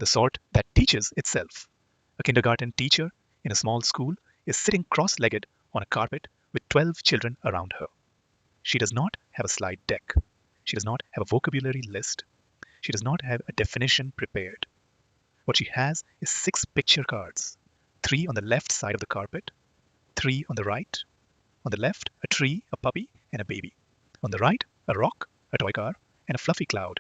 the sort that teaches itself. A kindergarten teacher in a small school is sitting cross-legged on a carpet with 12 children around her. She does not have a slide deck. She does not have a vocabulary list. She does not have a definition prepared. What she has is 6 picture cards, 3 on the left side of the carpet, 3 on the right. On the left, a tree, a puppy, and a baby. On the right, a rock, a toy car, and a fluffy cloud.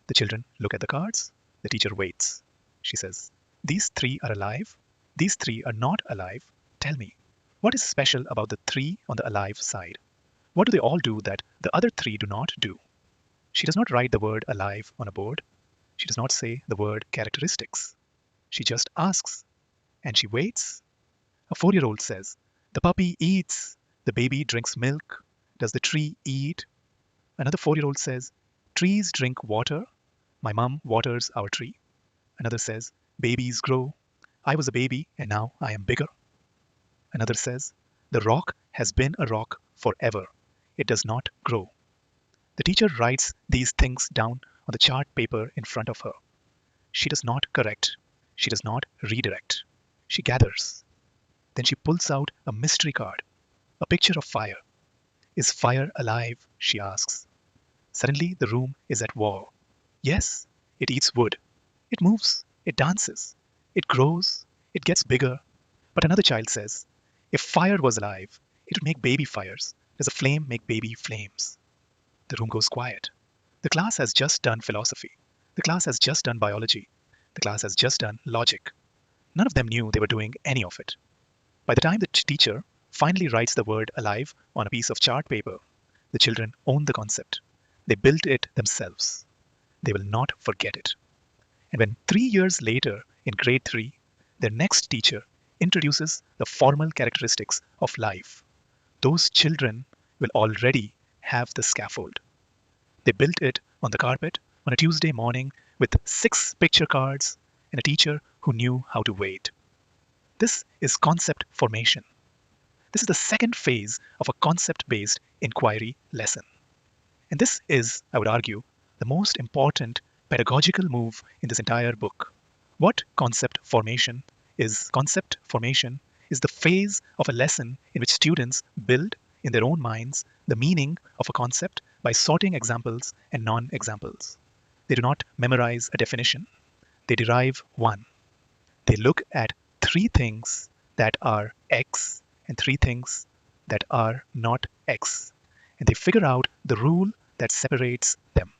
The children look at the cards. The teacher waits. She says, "These 3 are alive. These 3 are not alive. Tell me, what is special about the 3 on the alive side? What do they all do that the other 3 do not do?" She does not write the word alive on a board. She does not say the word characteristics. She just asks, and she waits. A 4-year-old says, "The puppy eats. The baby drinks milk. Does the tree eat?" Another 4-year-old says, "Trees drink water. My mom waters our tree." Another says, "Babies grow. I was a baby and now I am bigger." Another says, "The rock has been a rock forever. It does not grow." The teacher writes these things down on the chart paper in front of her. She does not correct. She does not redirect. She gathers. Then she pulls out a mystery card, a picture of fire. "Is fire alive?" she asks. Suddenly the room is at war. Yes, it eats wood. It moves. It dances. It grows. It gets bigger. But another child says, "If fire was alive, it would make baby fires. Does a flame make baby flames?" The room goes quiet. The class has just done philosophy. The class has just done biology. The class has just done logic. None of them knew they were doing any of it. By the time the teacher finally writes the word alive on a piece of chart paper, the children own the concept. They built it themselves. They will not forget it. And when 3 years later, in grade 3, their next teacher introduces the formal characteristics of life, those children will already have the scaffold. They built it on the carpet on a Tuesday morning with 6 picture cards and a teacher who knew how to wait. This is concept formation. This is the second phase of a concept-based inquiry lesson. And this is, I would argue, the most important pedagogical move in this entire book. What concept formation is? Concept formation is the phase of a lesson in which students build in their own minds the meaning of a concept by sorting examples and non-examples. They do not memorize a definition. They derive one. They look at 3 things that are X and 3 things that are not X. And they figure out the rule that separates them.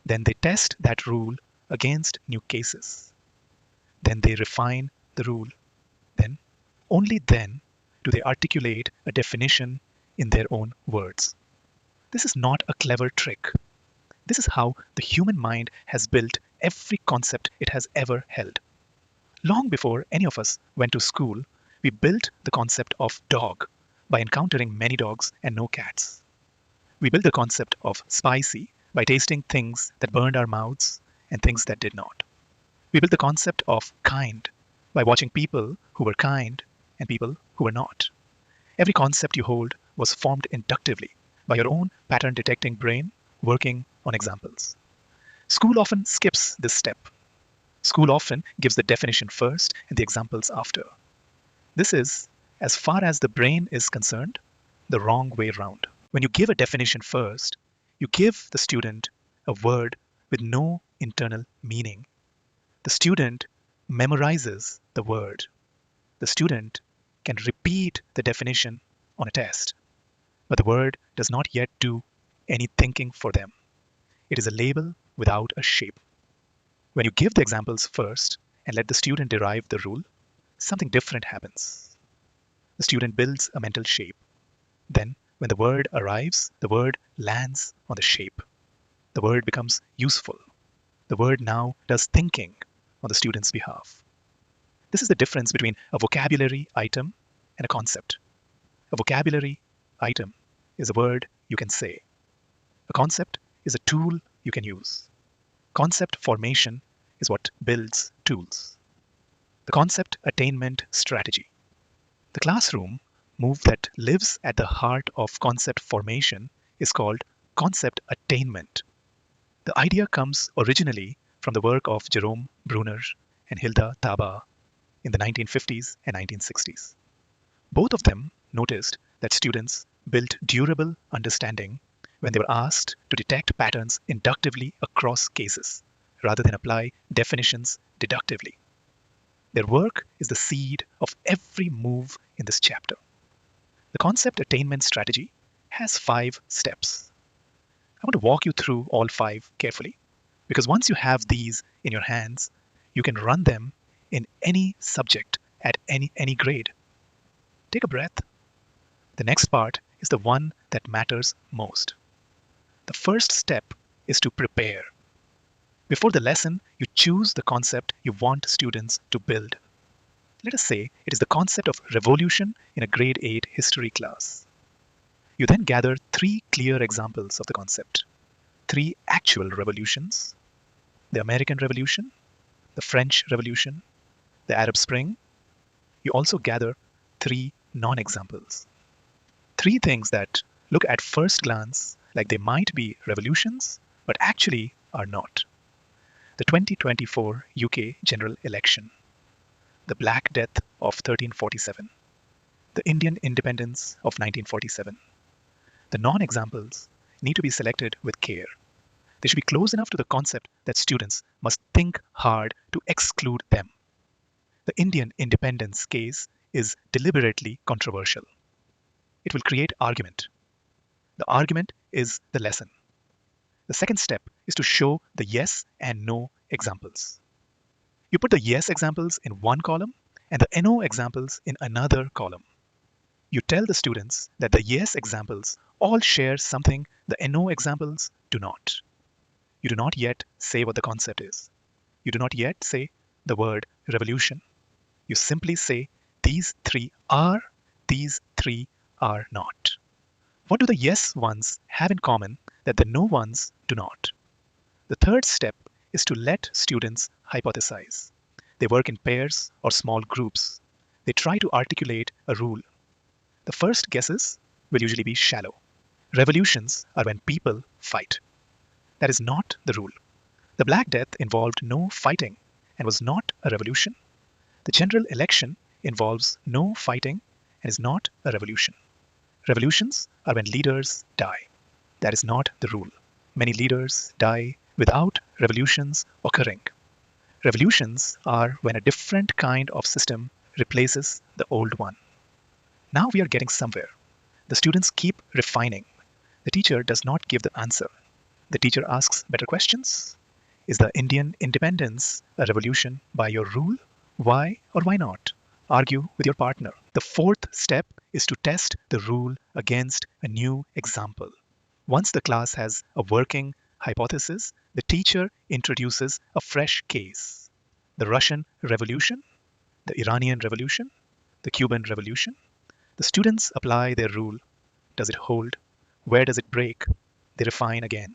Then they test that rule against new cases. Then they refine the rule. Then, only then, do they articulate a definition in their own words. This is not a clever trick. This is how the human mind has built every concept it has ever held. Long before any of us went to school, we built the concept of dog by encountering many dogs and no cats. We built the concept of spicy by tasting things that burned our mouths and things that did not. We built the concept of kind by watching people who were kind and people who were not. Every concept you hold was formed inductively by your own pattern detecting brain working on examples. School often skips this step. School often gives the definition first and the examples after. This is, as far as the brain is concerned, the wrong way round. When you give a definition first, you give the student a word with no internal meaning. The student memorizes the word. The student can repeat the definition on a test, but the word does not yet do any thinking for them. It is a label without a shape. When you give the examples first and let the student derive the rule, something different happens. The student builds a mental shape. Then, when the word arrives, the word lands on the shape. The word becomes useful. The word now does thinking on the student's behalf. This is the difference between a vocabulary item and a concept. A vocabulary item is a word you can say. A concept is a tool you can use. Concept formation is what builds tools. The concept attainment strategy. The classroom move that lives at the heart of concept formation is called concept attainment. The idea comes originally from the work of Jerome, Bruner, and Hilda, Taba in the 1950s and 1960s. Both of them noticed that students built durable understanding when they were asked to detect patterns inductively across cases rather than apply definitions deductively. Their work is the seed of every move in this chapter. The concept attainment strategy has 5 steps. I want to walk you through all 5 carefully because once you have these in your hands, you can run them in any subject at any grade. Take a breath. The next part is the one that matters most. The first step is to prepare. Before the lesson, you choose the concept you want students to build. Let us say it is the concept of revolution in a grade 8 history class. You then gather 3 clear examples of the concept. 3 actual revolutions: the American Revolution, the French Revolution, the Arab Spring. You also gather 3 non-examples. 3 things that look at first glance like they might be revolutions, but actually are not. The 2024 UK general election, the Black Death of 1347, the Indian independence of 1947. The non-examples need to be selected with care. They should be close enough to the concept that students must think hard to exclude them. The Indian independence case is deliberately controversial. It will create argument. The argument is the lesson. The second step is to show the yes and no examples. You put the yes examples in one column and the no examples in another column. You tell the students that the yes examples all share something the no examples do not. You do not yet say what the concept is. You do not yet say the word revolution. You simply say these 3 are, these 3 are not. What do the yes ones have in common that the no ones do not? The third step is to let students hypothesize. They work in pairs or small groups. They try to articulate a rule. The first guesses will usually be shallow. Revolutions are when people fight. That is not the rule. The Black Death involved no fighting and was not a revolution. The general election involves no fighting and is not a revolution. Revolutions are when leaders die. That is not the rule. Many leaders die without revolutions occurring. Revolutions are when a different kind of system replaces the old one. Now we are getting somewhere. The students keep refining. The teacher does not give the answer. The teacher asks better questions. Is the Indian independence a revolution by your rule? Why or why not? Argue with your partner. The fourth step is to test the rule against a new example. Once the class has a working hypothesis, the teacher introduces a fresh case. The Russian Revolution, the Iranian Revolution, the Cuban Revolution. The students apply their rule. Does it hold? Where does it break? They refine again.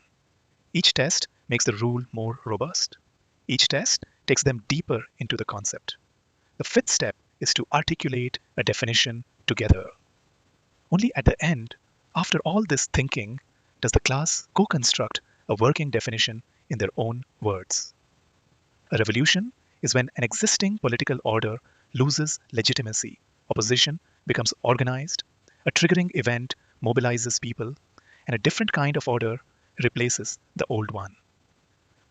Each test makes the rule more robust. Each test takes them deeper into the concept. The fifth step is to articulate a definition together. Only at the end, after all this thinking, does the class co-construct a working definition in their own words. A revolution is when an existing political order loses legitimacy, opposition becomes organized, a triggering event mobilizes people, and a different kind of order replaces the old one.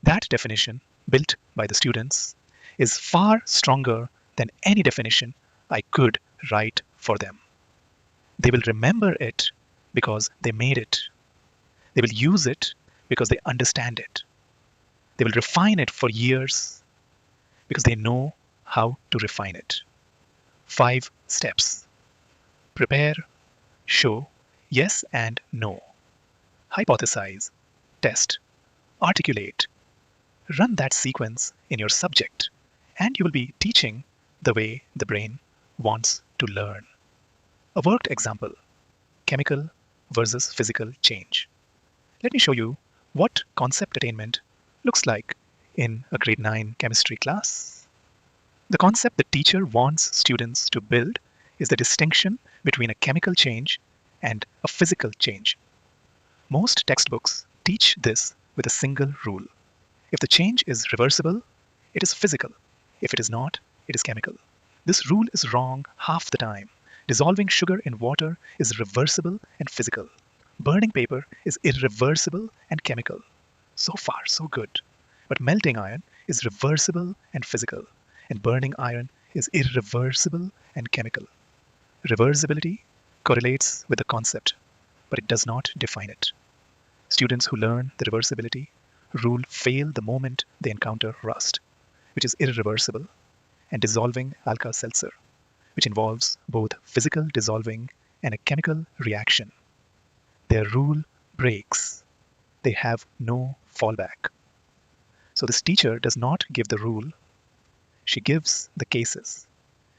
That definition, built by the students, is far stronger than any definition I could write for them. They will remember it because they made it. They will use it because they understand it. They will refine it for years because they know how to refine it. 5 steps. Prepare, show, yes and no. Hypothesize, test, articulate. Run that sequence in your subject, and you will be teaching the way the brain wants to learn. A worked example: chemical versus physical change. Let me show you what concept attainment looks like in a grade 9 chemistry class. The concept the teacher wants students to build is the distinction between a chemical change and a physical change. Most textbooks teach this with a single rule. If the change is reversible, it is physical. If it is not, it is chemical. This rule is wrong half the time. Dissolving sugar in water is reversible and physical. Burning paper is irreversible and chemical. So far, so good. But melting iron is reversible and physical, and burning iron is irreversible and chemical. Reversibility correlates with the concept, but it does not define it. Students who learn the reversibility rule fail the moment they encounter rust, which is irreversible, and dissolving Alka-Seltzer, which involves both physical dissolving and a chemical reaction. Their rule breaks. They have no fallback. So this teacher does not give the rule. She gives the cases.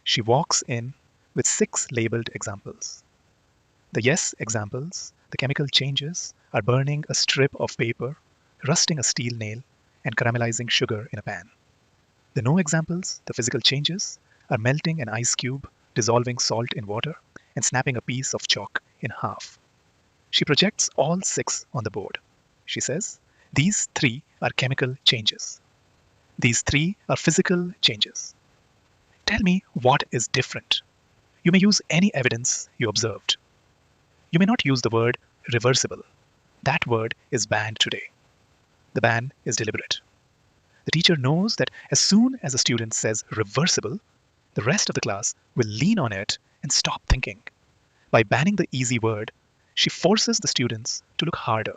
She walks in with 6 labeled examples. The yes examples, the chemical changes, are burning a strip of paper, rusting a steel nail, and caramelizing sugar in a pan. The no examples, the physical changes, are melting an ice cube, dissolving salt in water, and snapping a piece of chalk in half. She projects all 6 on the board. She says, these 3 are chemical changes. These 3 are physical changes. Tell me what is different. You may use any evidence you observed. You may not use the word reversible. That word is banned today. The ban is deliberate. The teacher knows that as soon as a student says reversible, the rest of the class will lean on it and stop thinking. By banning the easy word, she forces the students to look harder.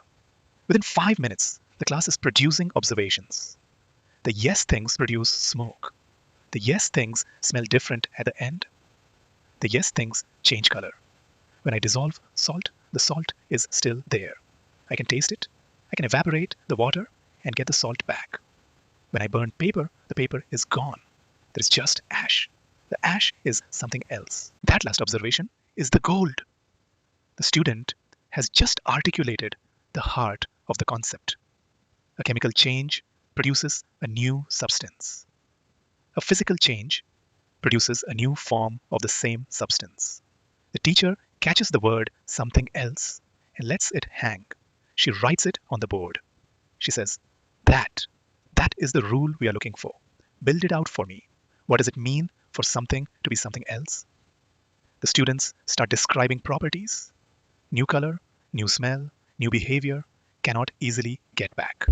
Within 5 minutes, the class is producing observations. The yes things produce smoke. The yes things smell different at the end. The yes things change color. When I dissolve salt, the salt is still there. I can taste it. I can evaporate the water and get the salt back. When I burn paper, the paper is gone. There is just ash. The ash is something else. That last observation is the gold. The student has just articulated the heart of the concept. A chemical change produces a new substance. A physical change produces a new form of the same substance. The teacher catches the word something else and lets it hang. She writes it on the board. She says, that is the rule we are looking for. Build it out for me. What does it mean for something to be something else? The students start describing properties. New color, new smell, new behavior cannot easily get back.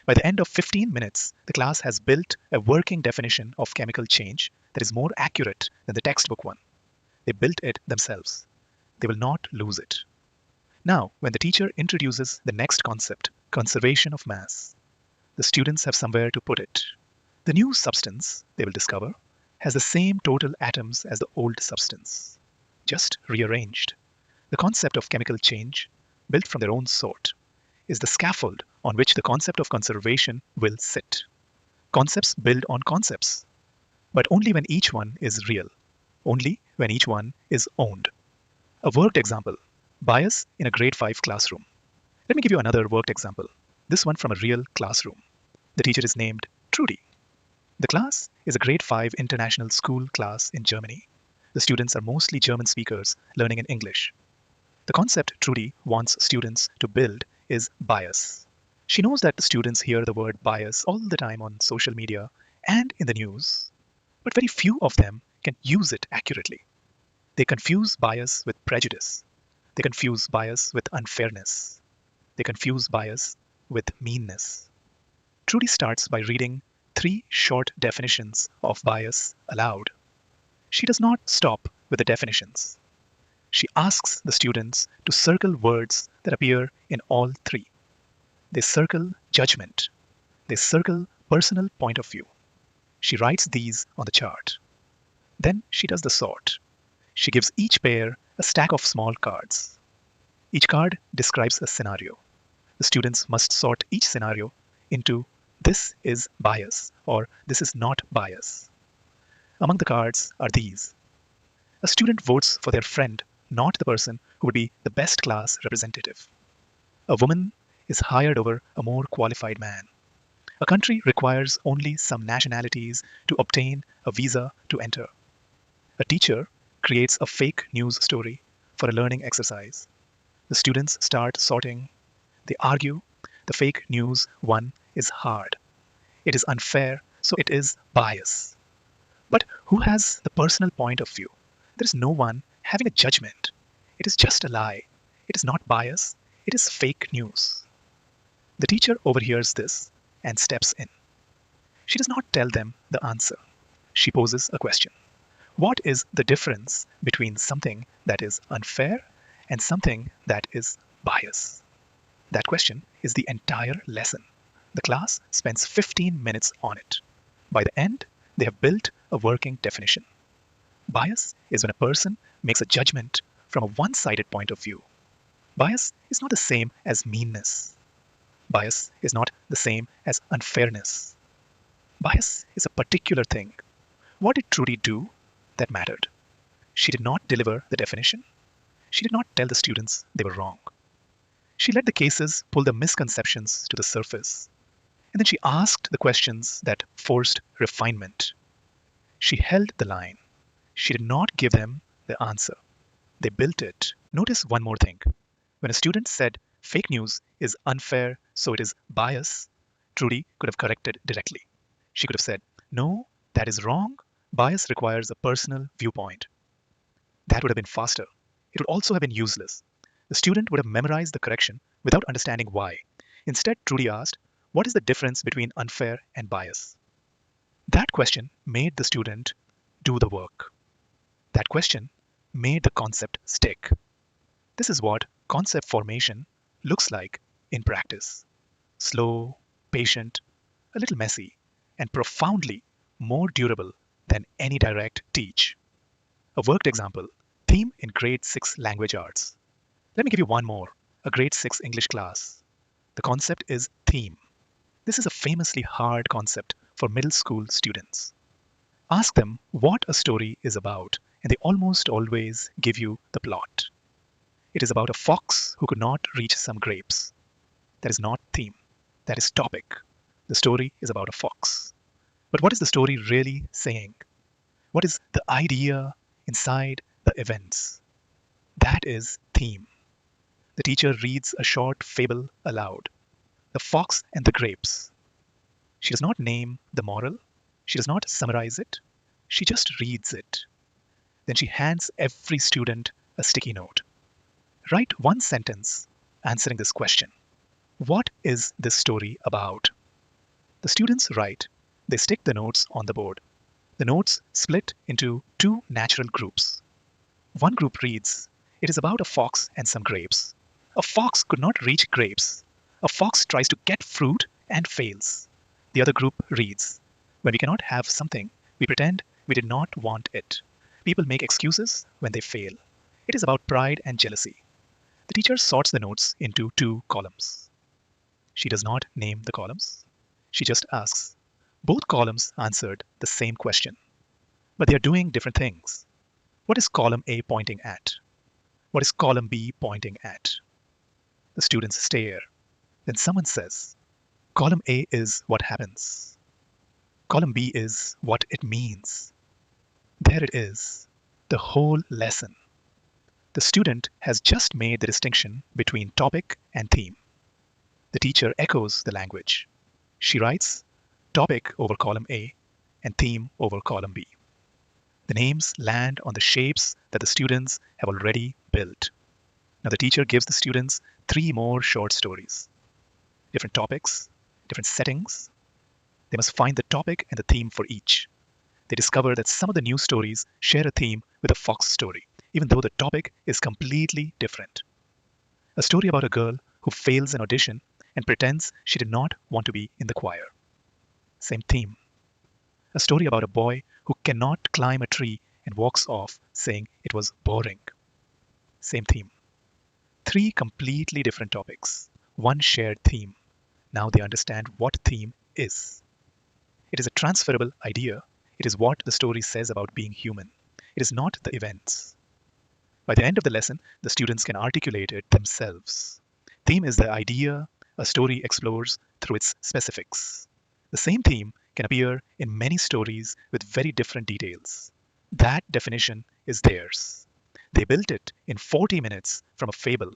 By the end of 15 minutes, the class has built a working definition of chemical change that is more accurate than the textbook one. They built it themselves. They will not lose it. Now, when the teacher introduces the next concept, conservation of mass, the students have somewhere to put it. The new substance, they will discover, has the same total atoms as the old substance, just rearranged. The concept of chemical change, built from their own sort, is the scaffold on which the concept of conservation will sit. Concepts build on concepts, but only when each one is real, only when each one is owned. A worked example, bias in a grade 5 classroom. Let me give you another worked example, this one from a real classroom. The teacher is named Trudy. The class is a grade 5 international school class in Germany. The students are mostly German speakers learning in English. The concept Trudy wants students to build is bias. She knows that the students hear the word bias all the time on social media and in the news, but very few of them can use it accurately. They confuse bias with prejudice. They confuse bias with unfairness. They confuse bias with meanness. Trudy starts by reading 3 short definitions of bias aloud. She does not stop with the definitions. She asks the students to circle words that appear in all 3. They circle judgment. They circle personal point of view. She writes these on the chart. Then she does the sort. She gives each pair a stack of small cards. Each card describes a scenario. The students must sort each scenario into this is bias or this is not bias. Among the cards are these. A student votes for their friend, not the person who would be the best class representative. A woman is hired over a more qualified man. A country requires only some nationalities to obtain a visa to enter. A teacher creates a fake news story for a learning exercise. The students start sorting. They argue the fake news one is hard. It is unfair, so it is bias. But who has the personal point of view? There is no one having a judgment. It is just a lie. It is not bias. It is fake news. The teacher overhears this and steps in. She does not tell them the answer. She poses a question. What is the difference between something that is unfair and something that is bias? That question is the entire lesson. The class spends 15 minutes on it. By the end, they have built a working definition. Bias is when a person makes a judgment from a one-sided point of view. Bias is not the same as meanness. Bias is not the same as unfairness. Bias is a particular thing. What did Trudy do that mattered? She did not deliver the definition. She did not tell the students they were wrong. She let the cases pull the misconceptions to the surface. And then she asked the questions that forced refinement. She held the line. She did not give them the answer. They built it. Notice one more thing. When a student said fake news is unfair, so it is bias, Trudy could have corrected directly. She could have said, no, that is wrong. Bias requires a personal viewpoint. That would have been faster. It would also have been useless. The student would have memorized the correction without understanding why. Instead, Trudy asked, what is the difference between unfair and bias? That question made the student do the work. That question made the concept stick. This is what concept formation looks like in practice. Slow, patient, a little messy, and profoundly more durable than any direct teach. A worked example, theme in grade 6 language arts. Let me give you one more, a grade 6 English class. The concept is theme. This is a famously hard concept for middle school students. Ask them what a story is about, and they almost always give you the plot. It is about a fox who could not reach some grapes. That is not theme. That is topic. The story is about a fox. But what is the story really saying? What is the idea inside the events? That is theme. The teacher reads a short fable aloud. The Fox and the Grapes. She does not name the moral. She does not summarize it. She just reads it. Then she hands every student a sticky note. Write one sentence answering this question. What is this story about? The students write. They stick the notes on the board. The notes split into two natural groups. One group reads, it is about a fox and some grapes. A fox could not reach grapes. A fox tries to get fruit and fails. The other group reads, when we cannot have something, we pretend we did not want it. People make excuses when they fail. It is about pride and jealousy. The teacher sorts the notes into two columns. She does not name the columns. She just asks. Both columns answered the same question, but they are doing different things. What is column A pointing at? What is column B pointing at? The students stare. Then someone says, column A is what happens. Column B is what it means. There it is, the whole lesson. The student has just made the distinction between topic and theme. The teacher echoes the language. She writes topic over column A and theme over column B. The names land on the shapes that the students have already built. Now the teacher gives the students 3 more short stories. Different topics, different settings. They must find the topic and the theme for each. They discover that some of the new stories share a theme with a fox story, even though the topic is completely different. A story about a girl who fails an audition and pretends she did not want to be in the choir. Same theme. A story about a boy who cannot climb a tree and walks off saying it was boring. Same theme. 3 completely different topics, one shared theme. Now they understand what theme is. It is a transferable idea. It is what the story says about being human. It is not the events. By the end of the lesson, the students can articulate it themselves. Theme is the idea a story explores through its specifics. The same theme can appear in many stories with very different details. That definition is theirs. They built it in 40 minutes from a fable,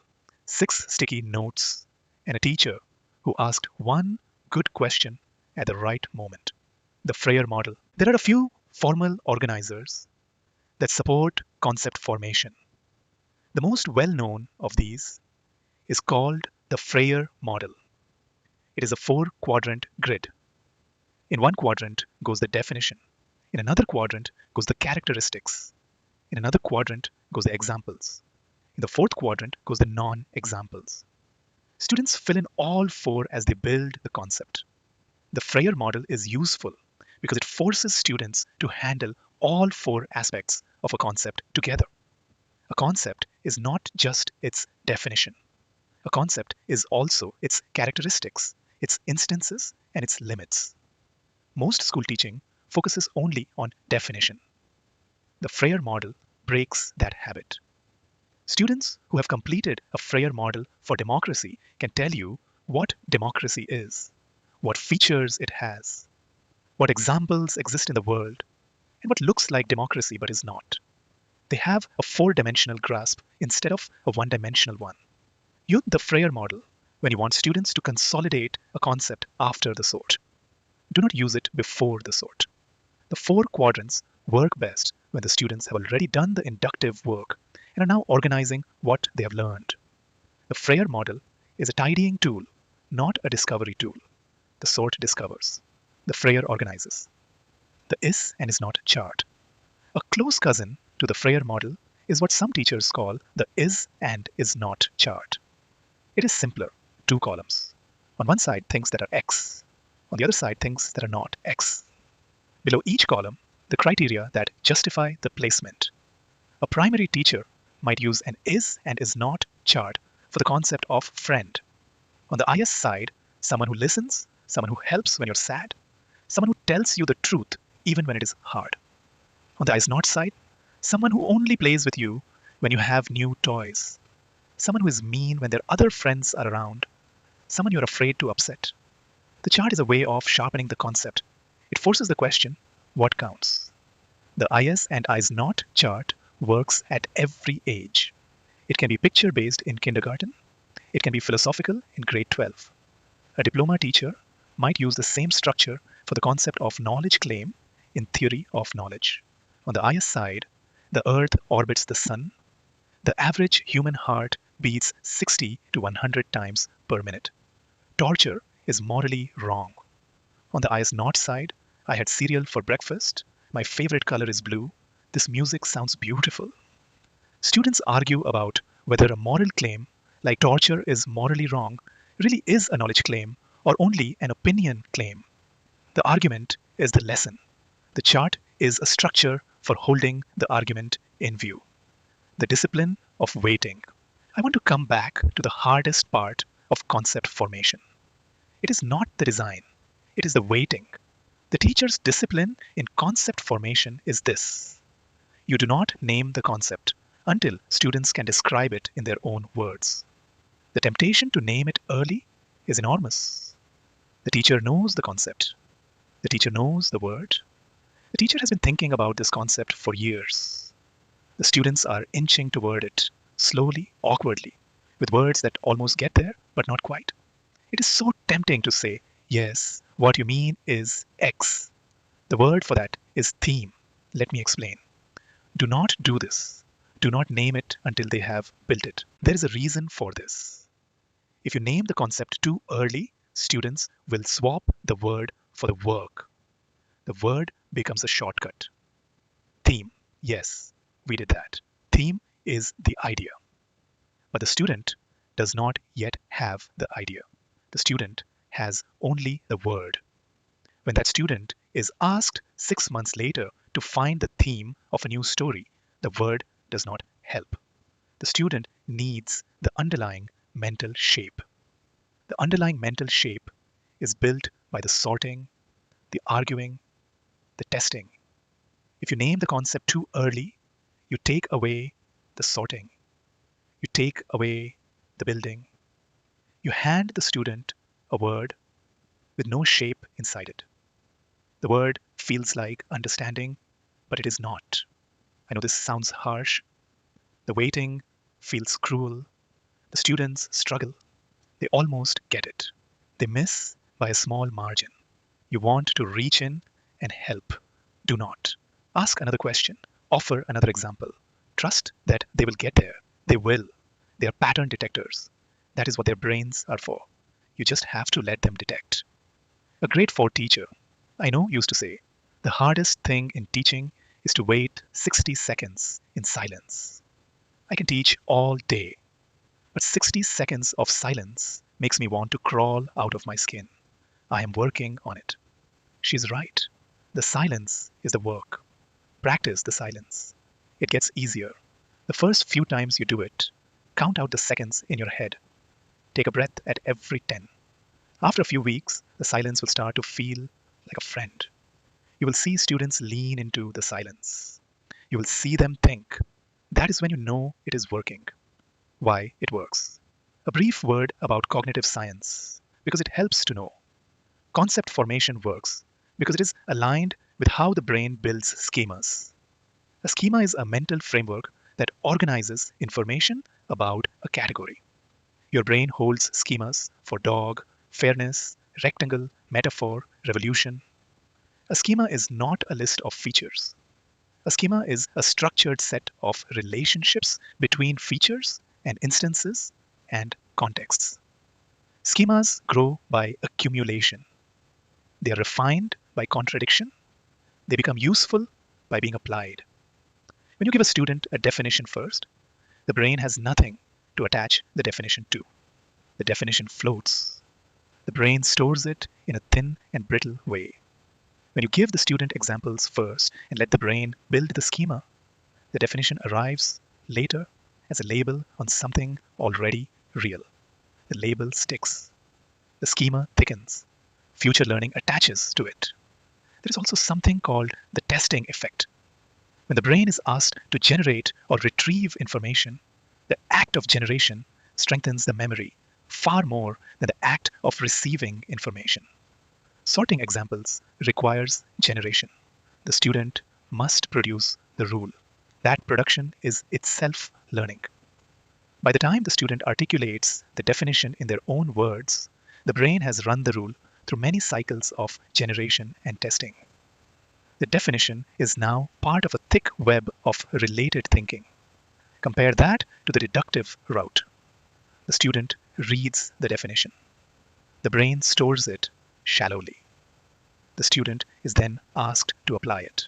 6 sticky notes, and a teacher who asked one good question at the right moment. The Frayer model. There are a few formal organizers that support concept formation. The most well-known of these is called the Frayer model. It is a 4-quadrant grid. In one quadrant goes the definition. In another quadrant goes the characteristics. In another quadrant goes the examples. In the fourth quadrant goes the non-examples. Students fill in all 4 as they build the concept. The Frayer model is useful because it forces students to handle all 4 aspects of a concept together. A concept is not just its definition. A concept is also its characteristics, its instances, and its limits. Most school teaching focuses only on definition. The Frayer model breaks that habit. Students who have completed a Frayer model for democracy can tell you what democracy is, what features it has, what examples exist in the world, and what looks like democracy but is not. They have a 4-dimensional grasp instead of a 1-dimensional one. Use the Frayer model when you want students to consolidate a concept after the sort. Do not use it before the sort. The 4 quadrants work best when the students have already done the inductive work and are now organizing what they have learned. The Frayer model is a tidying tool, not a discovery tool. The sort discovers. The Frayer organizes. The is and is not chart. A close cousin to the Frayer model is what some teachers call the is and is not chart. It is simpler, 2 columns. On one side, things that are X. On the other side, things that are not X. Below each column, the criteria that justify the placement. A primary teacher might use an is and is not chart for the concept of friend. On the IS side, someone who listens, someone who helps when you're sad, someone who tells you the truth even when it is hard. On the is not side, someone who only plays with you when you have new toys, someone who is mean when their other friends are around, someone you're afraid to upset. The chart is a way of sharpening the concept. It forces the question, what counts? The IS and is not chart works at every age. It can be picture-based in kindergarten. It can be philosophical in grade 12. A diploma teacher might use the same structure for the concept of knowledge claim in theory of knowledge. On the IS side, the Earth orbits the Sun. The average human heart beats 60 to 100 times per minute. Torture is morally wrong. On the IS not side, I had cereal for breakfast. My favorite color is blue. This music sounds beautiful. Students argue about whether a moral claim, like torture is morally wrong, really is a knowledge claim or only an opinion claim. The argument is the lesson. The chart is a structure for holding the argument in view. The discipline of waiting. I want to come back to the hardest part of concept formation. It is not the design, it is the waiting. The teacher's discipline in concept formation is this. You do not name the concept until students can describe it in their own words. The temptation to name it early is enormous. The teacher knows the concept. The teacher knows the word. The teacher has been thinking about this concept for years. The students are inching toward it, slowly, awkwardly, with words that almost get there, but not quite. It is so tempting to say, yes, what you mean is X. The word for that is theme. Let me explain. Do not do this. Do not name it until they have built it. There is a reason for this. If you name the concept too early, students will swap the word for the work. The word becomes a shortcut. Theme. Yes, we did that. Theme is the idea. But the student does not yet have the idea. The student has only the word. When that student is asked 6 months later to find the theme of a new story, the word does not help. The student needs the underlying mental shape. The underlying mental shape is built by the sorting, the arguing, the testing. If you name the concept too early, you take away the sorting. You take away the building. You hand the student a word with no shape inside it. The word feels like understanding, but it is not. I know this sounds harsh. The waiting feels cruel. The students struggle. They almost get it. They miss by a small margin. You want to reach in and help. Do not. Ask another question. Offer another example. Trust that they will get there. They will. They are pattern detectors. That is what their brains are for. You just have to let them detect. A grade 4 teacher, I know, used to say, the hardest thing in teaching is to wait 60 seconds in silence. I can teach all day, but 60 seconds of silence makes me want to crawl out of my skin. I am working on it. She's right. The silence is the work. Practice the silence. It gets easier. The first few times you do it, count out the seconds in your head. Take a breath at every 10. After a few weeks, the silence will start to feel like a friend. You will see students lean into the silence. You will see them think. That is when you know it is working. Why it works. A brief word about cognitive science, because it helps to know. Concept formation works because it is aligned with how the brain builds schemas. A schema is a mental framework that organizes information about a category. Your brain holds schemas for dog, fairness, rectangle, metaphor, revolution. A schema is not a list of features. A schema is a structured set of relationships between features and instances and contexts. Schemas grow by accumulation. They are refined by contradiction. They become useful by being applied. When you give a student a definition first, the brain has nothing to attach the definition to. The definition floats. The brain stores it in a thin and brittle way. When you give the student examples first and let the brain build the schema, the definition arrives later as a label on something already real. The label sticks. The schema thickens. Future learning attaches to it. There is also something called the testing effect. When the brain is asked to generate or retrieve information, the act of generation strengthens the memory far more than the act of receiving information. Sorting examples requires generation. The student must produce the rule. That production is itself learning. By the time the student articulates the definition in their own words, the brain has run the rule through many cycles of generation and testing. The definition is now part of a thick web of related thinking. Compare that to the deductive route. The student reads the definition. The brain stores it shallowly. The student is then asked to apply it.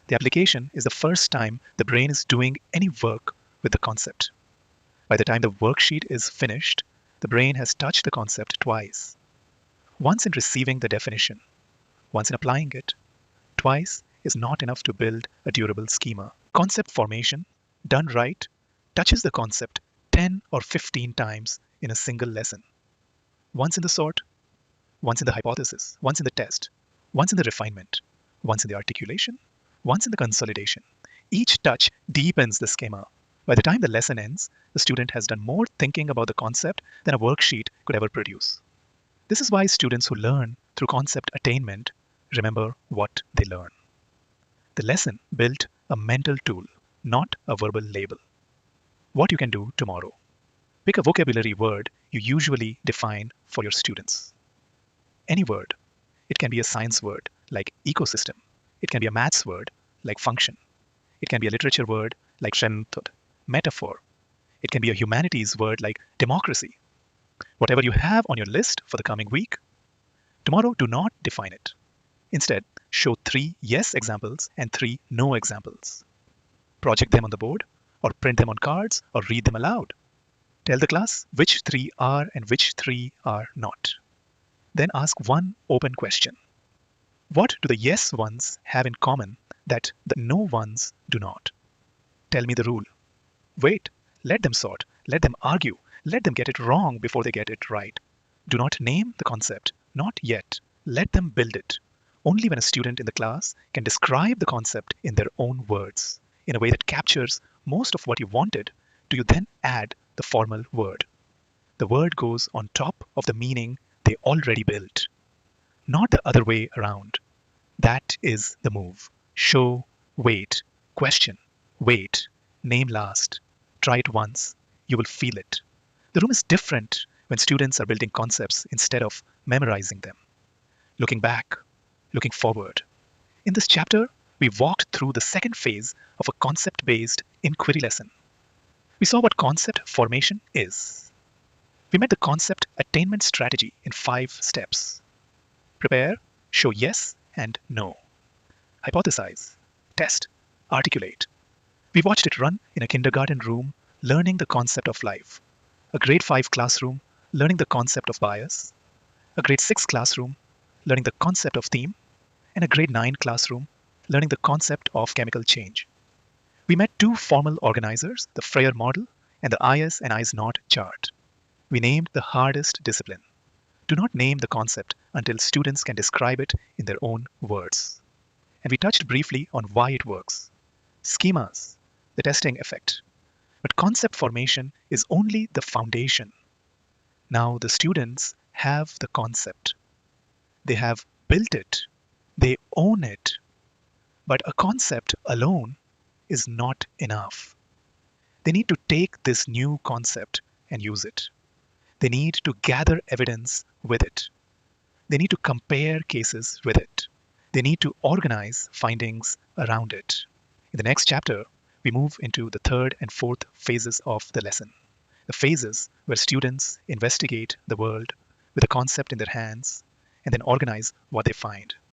The application is the first time the brain is doing any work with the concept. By the time the worksheet is finished, the brain has touched the concept twice. Once in receiving the definition, once in applying it. Twice is not enough to build a durable schema. Concept formation, done right, touches the concept 10 or 15 times in a single lesson. Once in the sort, once in the hypothesis, once in the test, once in the refinement, once in the articulation, once in the consolidation. Each touch deepens the schema. By the time the lesson ends, the student has done more thinking about the concept than a worksheet could ever produce. This is why students who learn through concept attainment remember what they learn. The lesson built a mental tool, not a verbal label. What you can do tomorrow. Pick a vocabulary word you usually define for your students. Any word. It can be a science word like ecosystem. It can be a maths word like function. It can be a literature word like method, metaphor. It can be a humanities word like democracy. Whatever you have on your list for the coming week, tomorrow do not define it. Instead, show 3 yes examples and 3 no examples. Project them on the board, or print them on cards, or read them aloud. Tell the class which 3 are and which 3 are not. Then ask one open question. What do the yes ones have in common that the no ones do not? Tell me the rule. Wait, let them sort, let them argue, let them get it wrong before they get it right. Do not name the concept, not yet. Let them build it. Only when a student in the class can describe the concept in their own words, in a way that captures most of what you wanted, do you then add the formal word. The word goes on top of the meaning they already built, not the other way around. That is the move. Show, wait, question, wait, name last. Try it once. You will feel it. The room is different when students are building concepts instead of memorizing them, looking back, looking forward. In this chapter, we walked through the second phase of a concept-based inquiry lesson. We saw what concept formation is. We met the concept attainment strategy in 5 steps. Prepare, show yes and no. Hypothesize, test, articulate. We watched it run in a kindergarten room, learning the concept of life, a grade 5 classroom, learning the concept of bias, a grade 6 classroom, learning the concept of theme, and a grade 9 classroom, learning the concept of chemical change. We met 2 formal organizers, the Frayer model and the IS and IS not chart. We named the hardest discipline. Do not name the concept until students can describe it in their own words. And we touched briefly on why it works. Schemas, the testing effect. But concept formation is only the foundation. Now the students have the concept. They have built it. They own it. But a concept alone is not enough. They need to take this new concept and use it. They need to gather evidence with it. They need to compare cases with it. They need to organize findings around it. In the next chapter, we move into the third and fourth phases of the lesson. The phases where students investigate the world with a concept in their hands and then organize what they find.